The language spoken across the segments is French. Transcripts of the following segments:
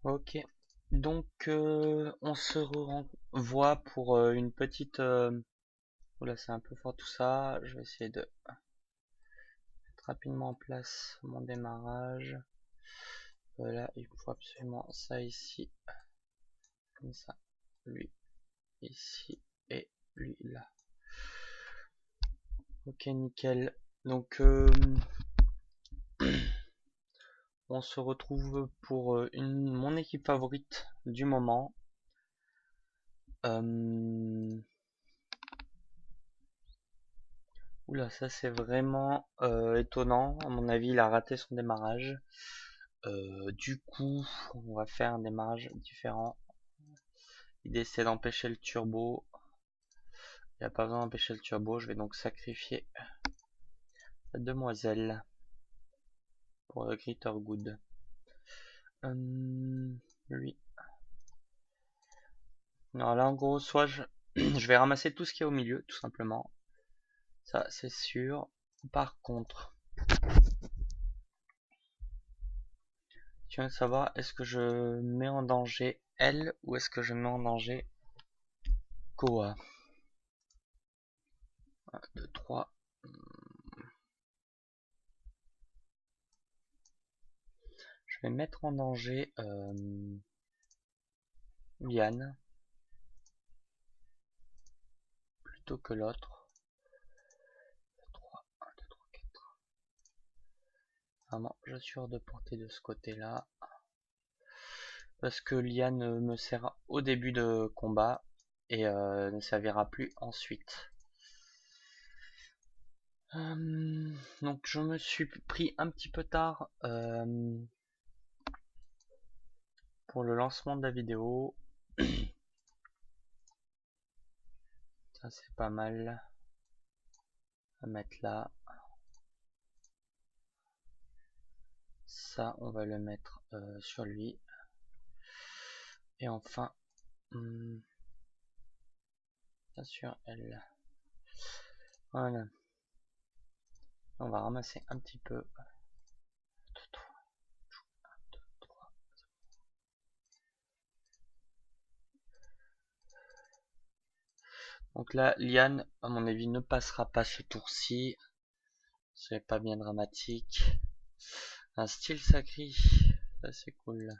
Ok, donc on se revoit pour une petite... Oula, c'est un peu fort tout ça. Je vais essayer de mettre rapidement en place mon démarrage. Voilà, il faut absolument ça ici, comme ça. Lui ici et lui là. Ok, nickel. Donc on se retrouve pour mon équipe favorite du moment. Oula, ça c'est vraiment étonnant. À mon avis, il a raté son démarrage. Du coup, on va faire un démarrage différent. L'idée c'est d'empêcher le turbo. Il n'y a pas besoin d'empêcher le turbo. Je vais donc sacrifier la demoiselle pour le Greater Good. Lui. Alors là, en gros, soit je vais ramasser tout ce qui est au milieu, tout simplement. Ça, c'est sûr. Par contre, tu veux savoir, est-ce que je mets en danger elle ou est-ce que je mets en danger Koa? 1, 2, 3. Je vais mettre en danger Yann plutôt que l'autre. 3, 1, 2, 3, 4. Vraiment, je suis hors de portée de ce côté-là. Parce que Lian me sert au début de combat et ne servira plus ensuite. Donc je me suis pris un petit peu tard pour le lancement de la vidéo. Ça c'est pas mal à mettre là. Ça on va le mettre sur lui. Et enfin, bien sûr elle. Voilà. On va ramasser un petit peu. Donc là, Liane, à mon avis, ne passera pas ce tour-ci. C'est pas bien dramatique. Un style sacré, ça c'est cool.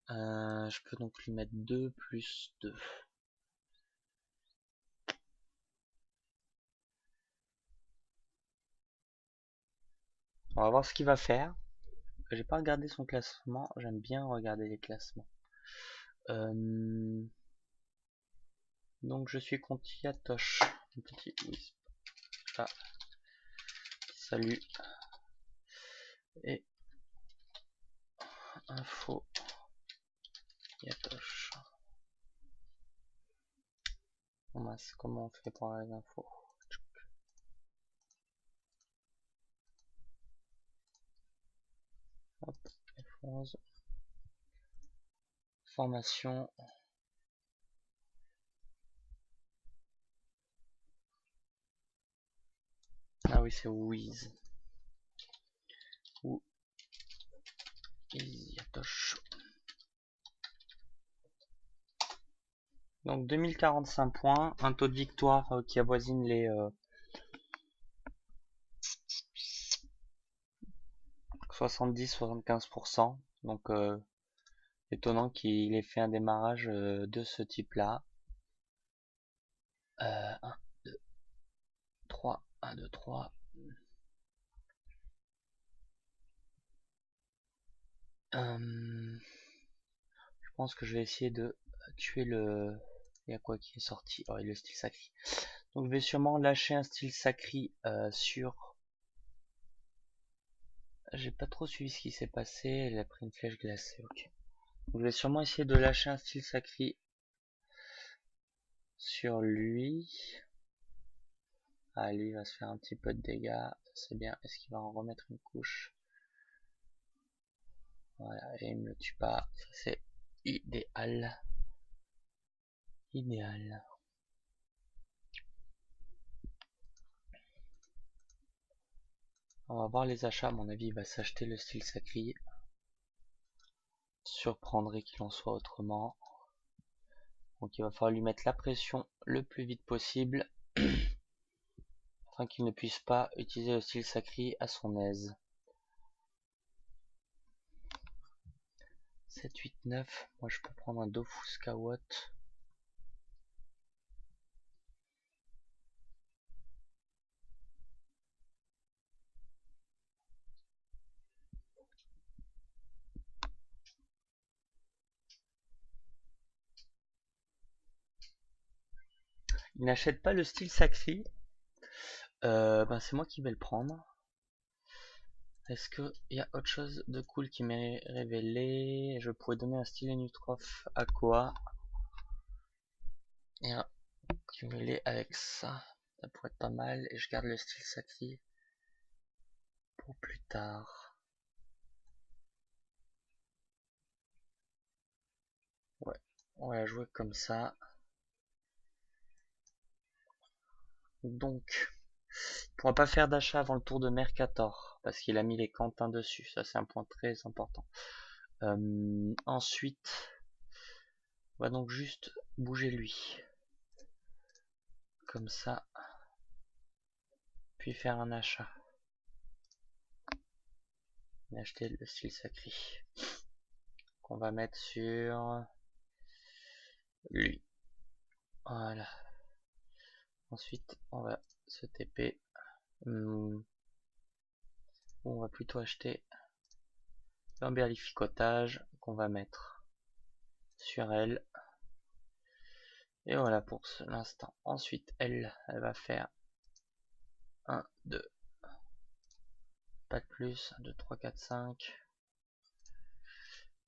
Je peux donc lui mettre 2 plus 2. On va voir ce qu'il va faire. J'ai pas regardé son classement, j'aime bien regarder les classements. Donc je suis contre Yatosh. Un petit wisp. Ah, salut. Et info Yatosh. Comment on fait pour avoir les infos? Hop, F11. Formation. Ah oui, c'est Wiz. Ou Yatosh. Donc 2045 points, un taux de victoire qui avoisine les 70-75%. Donc étonnant qu'il ait fait un démarrage de ce type-là. 1, 2, 3, 1, 2, 3. Je pense que je vais essayer de tuer le... Il y a quoi qui est sorti? Oh, le style sacré. Donc je vais sûrement lâcher un style sacré sur... J'ai pas trop suivi ce qui s'est passé. Elle a pris une flèche glacée, ok. Donc, je vais sûrement essayer de lâcher un style sacré sur lui. Ah, lui il va se faire un petit peu de dégâts. C'est bien. Est-ce qu'il va en remettre une couche? Voilà, et il me le tue pas. Ça c'est idéal. Idéal. On va voir les achats. À mon avis, il va s'acheter le style sacré. surprendrait qu'il en soit autrement. Donc il va falloir lui mettre la pression le plus vite possible afin qu'il ne puisse pas utiliser le style sacré à son aise. 7, 8, 9. Moi je peux prendre un Dofusca-Watt. Il n'achète pas le style sacré. C'est moi qui vais le prendre. Est-ce qu'il y a autre chose de cool qui m'est révélé? Je pourrais donner un style Nutrof Aqua et cumuler avec ça. Ça pourrait être pas mal. Et je garde le style sacré pour plus tard. Ouais, on va jouer comme ça. Donc, il pourra pas faire d'achat avant le tour de Mercator parce qu'il a mis les cantins dessus. Ça, c'est un point très important. Ensuite, on va donc juste bouger lui. Comme ça. Puis faire un achat. Et acheter le style sacré. Qu'on va mettre sur lui. Voilà. Ensuite, on va se TP. On va plutôt acheter un berlificotage qu'on va mettre sur elle. Et voilà pour l'instant. Ensuite, elle va faire 1, 2, pas de plus, 1, 2, 3, 4, 5.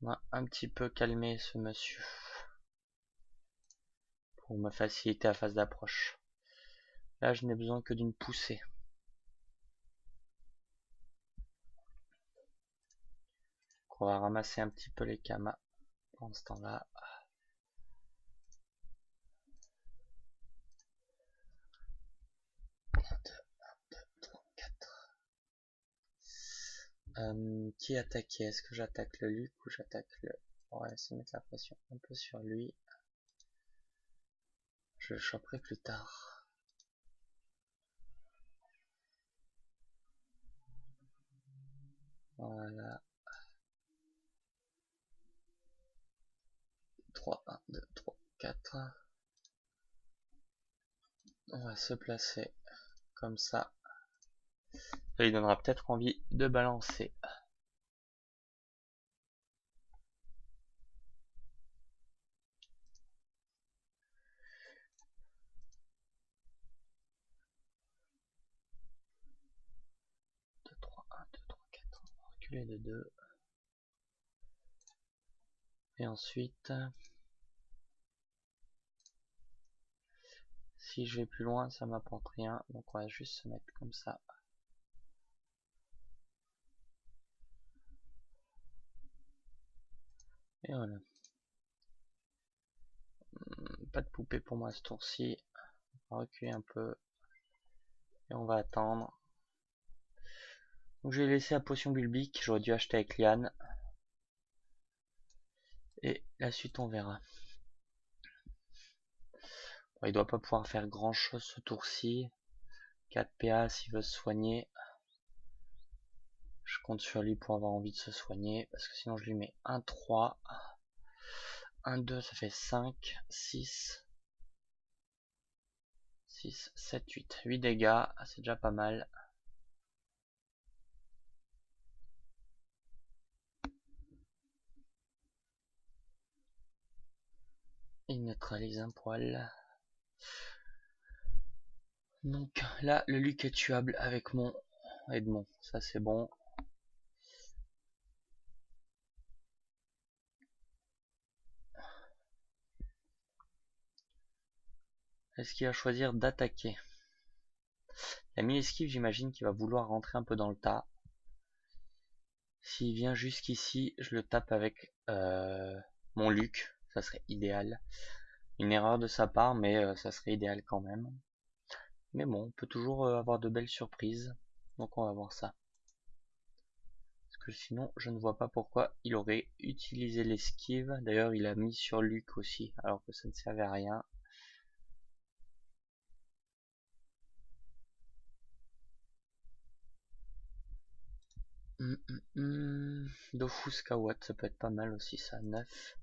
On va un petit peu calmer ce monsieur pour me faciliter la phase d'approche. Là, je n'ai besoin que d'une poussée. On va ramasser un petit peu les kamas pendant ce temps-là. 1, 2, 3, 4. Qui attaquait? Est-ce que j'attaque le Luc ou j'attaque le... On va essayer de mettre la pression un peu sur lui. Je le choperai plus tard. Voilà. 3, 1, 2, 3, 4. On va se placer comme ça. Ça lui donnera peut-être envie de balancer. Deux, 3, 1, 2, 3, 4. On va reculer de 2. Et ensuite, si je vais plus loin, ça m'apporte rien. Donc on va juste se mettre comme ça. Et voilà. Pas de poupée pour moi ce tour-ci. On va reculer un peu. Et on va attendre. Donc j'ai laissé la potion bulbique. J'aurais dû acheter avec Liane. Et la suite on verra. Bon, il doit pas pouvoir faire grand chose ce tour-ci. 4 PA s'il veut se soigner. Je compte sur lui pour avoir envie de se soigner. Parce que sinon je lui mets 1, 3. 1, 2, ça fait 5, 6. 6, 7, 8. 8 dégâts, c'est déjà pas mal. Il neutralise un poil. Donc là, le Luc est tuable avec mon Edmond. Ça c'est bon. Est-ce qu'il va choisir d'attaquer? Il a mis l'esquive, j'imagine qu'il va vouloir rentrer un peu dans le tas. S'il vient jusqu'ici, je le tape avec mon Luc. Ça serait idéal. Une erreur de sa part, mais ça serait idéal quand même. Mais bon, on peut toujours avoir de belles surprises. Donc on va voir ça. que sinon je ne vois pas pourquoi il aurait utilisé l'esquive. D'ailleurs il a mis sur Luc aussi alors que ça ne servait à rien. Dofus Kawat, ça peut être pas mal aussi ça, 9.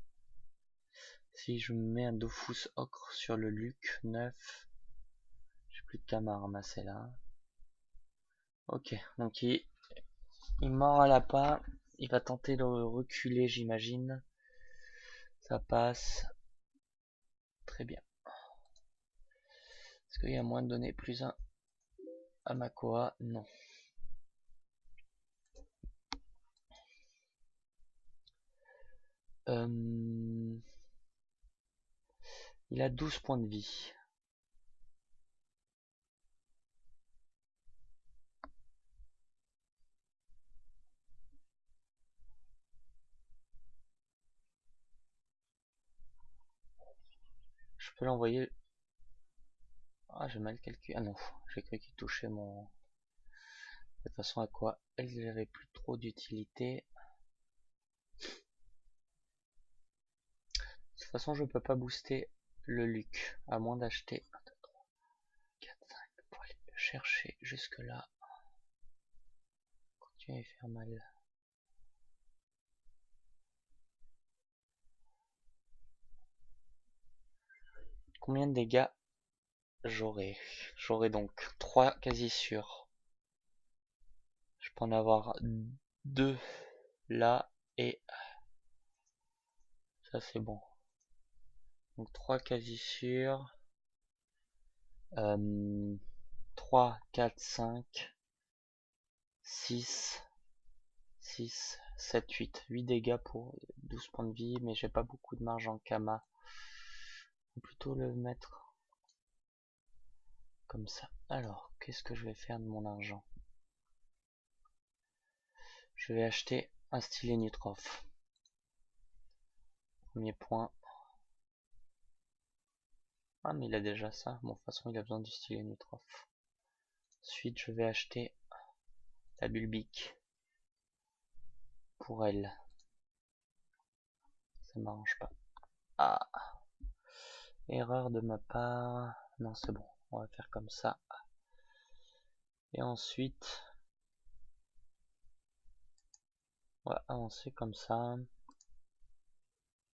Si je mets un Dofus Ocre sur le Luc, 9. J'ai plus de camas à ramasser là. Ok, donc il mord à lapin. Il va tenter de reculer, j'imagine. Ça passe. Très bien. Est-ce qu'il y a moins de donner plus 1 à Makoa? Non. Il a 12 points de vie. Je peux l'envoyer. Ah, j'ai mal calculé. Ah non, j'ai cru qu'il touchait mon. De toute façon, à quoi elle n'avait plus trop d'utilité. De toute façon, je peux pas booster le Luc, à moins d'acheter 1, 2, 3, 4, 5 pour aller le chercher jusque là. Continuer à faire mal. Combien de dégâts j'aurai? J'aurai donc 3 quasi sûrs. Je peux en avoir 2 là et ça c'est bon. Donc 3 quasi sûrs. 3, 4, 5, 6, 6, 7, 8. 8 dégâts pour 12 points de vie, mais j'ai pas beaucoup de marge en Kama. On va plutôt le mettre comme ça. Alors, qu'est-ce que je vais faire de mon argent? Je vais acheter un stylet Nutrof. Premier point. Ah, mais il a déjà ça. Bon, de toute façon, il a besoin du stylet Nutrof. Ensuite, je vais acheter la Bulbic pour elle. Ça m'arrange pas. Ah, erreur de ma part. Non, c'est bon. On va faire comme ça. Et ensuite, on va avancer comme ça.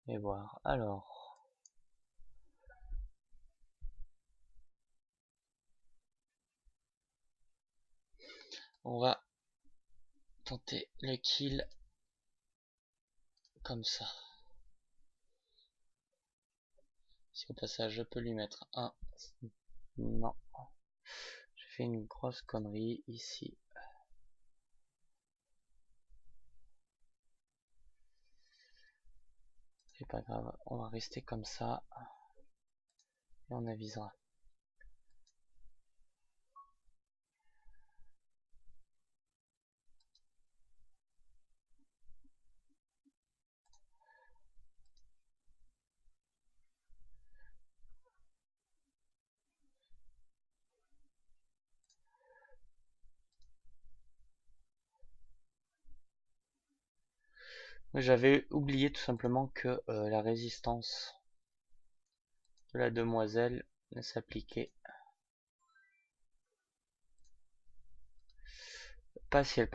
Et voir. Alors, on va tenter le kill comme ça. Si au passage je peux lui mettre un. Non. J'ai fait une grosse connerie ici. C'est pas grave. On va rester comme ça. Et on avisera. J'avais oublié tout simplement que la résistance de la demoiselle ne s'appliquait pas si elle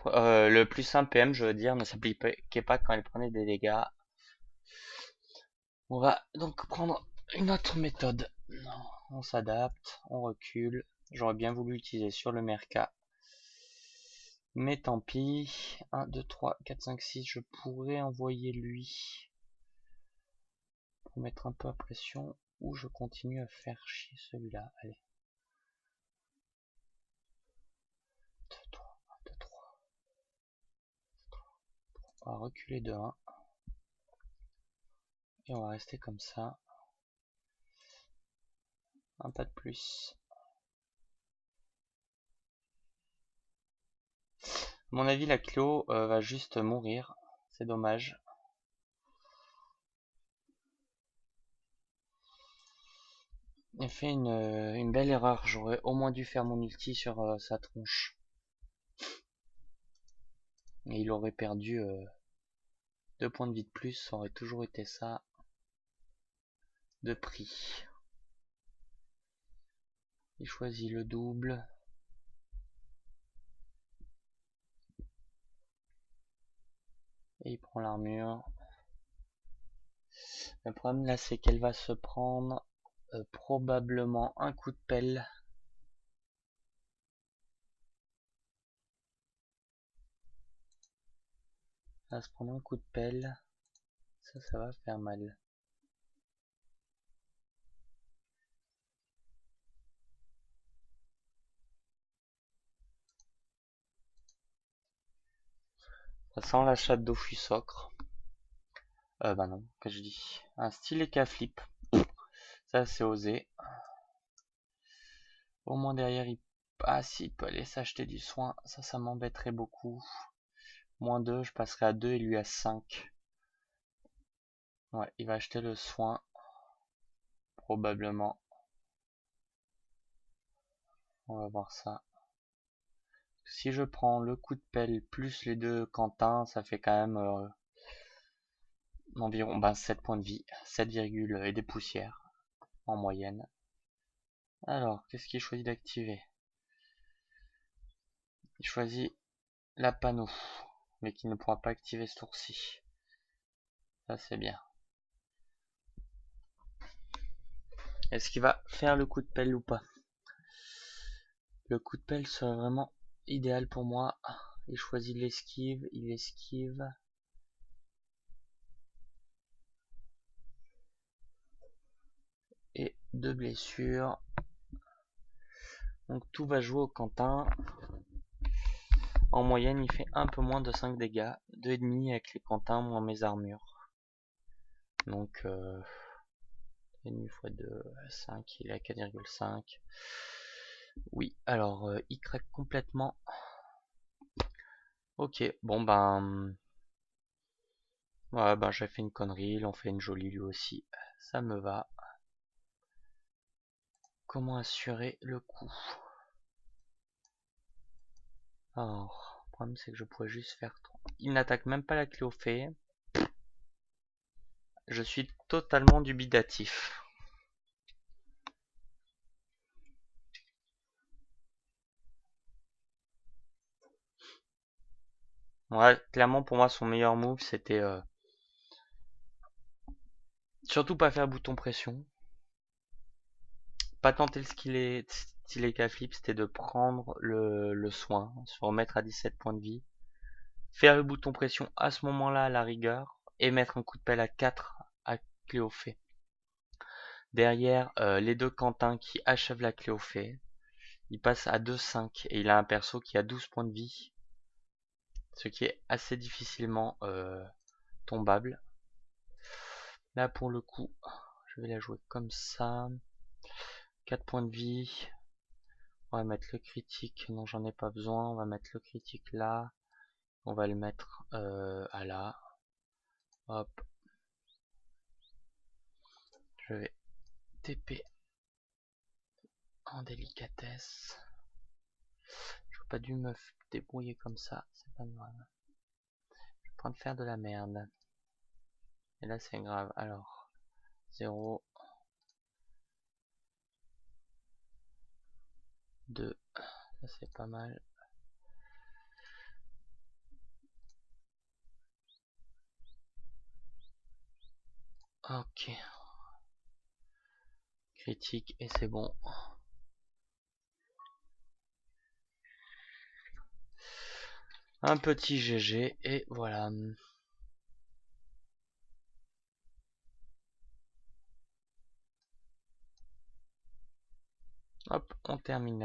le plus 1 PM je veux dire ne s'appliquait pas quand elle prenait des dégâts. On va donc prendre une autre méthode. Non, on s'adapte, on recule. J'aurais bien voulu utiliser sur le Merca. Mais tant pis. 1, 2, 3, 4, 5, 6. Je pourrais envoyer lui pour mettre un peu à pression. Ou je continue à faire chier celui-là. Allez. 2, 3, 1, 2, 3. On va reculer de 1. Et on va rester comme ça. Un pas de plus. À mon avis, la Clo va juste mourir. C'est dommage. J'ai fait une belle erreur. J'aurais au moins dû faire mon ulti sur sa tronche. Et il aurait perdu 2 points de vie de plus, ça aurait toujours été ça de prix. Il choisit le double. Et il prend l'armure. Le problème là, c'est qu'elle va se prendre probablement un coup de pelle. Elle va se prendre un coup de pelle. Ça va faire mal. Ça sent la chatte d'Ophiuchocre. Bah non, que je dis. Un stylet K-flip. Ça, c'est osé. Au moins derrière, ah si, il peut aller s'acheter du soin. Ça m'embêterait beaucoup. Moins 2, je passerai à 2 et lui à 5. Ouais, il va acheter le soin. Probablement. On va voir ça. Si je prends le coup de pelle plus les deux Quentin, ça fait quand même environ 7 points de vie. 7, et des poussières en moyenne. Alors, qu'est-ce qu'il choisit d'activer? Il choisit la panneau, mais qui ne pourra pas activer ce tour-ci. Ça, c'est bien. Est-ce qu'il va faire le coup de pelle ou pas? Le coup de pelle serait vraiment idéal pour moi. Il choisit l'esquive, il esquive. Et 2 blessures. Donc tout va jouer au Quentin. En moyenne, il fait un peu moins de 5 dégâts. 2,5 avec les Quentins, moins mes armures. Donc 2,5 x 2, 5, il est à 4,5. Oui, alors il craque complètement. Ok, bon ouais, j'ai fait une connerie, il en fait une jolie lui aussi. Ça me va. Comment assurer le coup? Alors, le problème c'est que je pourrais juste faire 3. Il n'attaque même pas la Cléophée. Je suis totalement dubitatif. Ouais, clairement pour moi son meilleur move c'était surtout pas faire bouton pression. Pas tenter le stylet K-flip, c'était de prendre le soin, se remettre à 17 points de vie. Faire le bouton pression à ce moment-là à la rigueur. Et mettre un coup de pelle à 4 à Cléophée. Derrière, les deux Quentins qui achèvent la Cléophée. Il passe à 2-5 et il a un perso qui a 12 points de vie. Ce qui est assez difficilement tombable. Là pour le coup, je vais la jouer comme ça. 4 points de vie. On va mettre le critique. Non, j'en ai pas besoin. On va mettre le critique là. On va le mettre à là. Hop. Je vais TP en délicatesse. J'aurais pas dû me débrouiller comme ça. C'est pas grave. Je suis en train de faire de la merde. Et là, c'est grave. Alors, 0, 2. Ça, c'est pas mal. Ok. Critique et c'est bon. Un petit GG et voilà. Hop, on termine.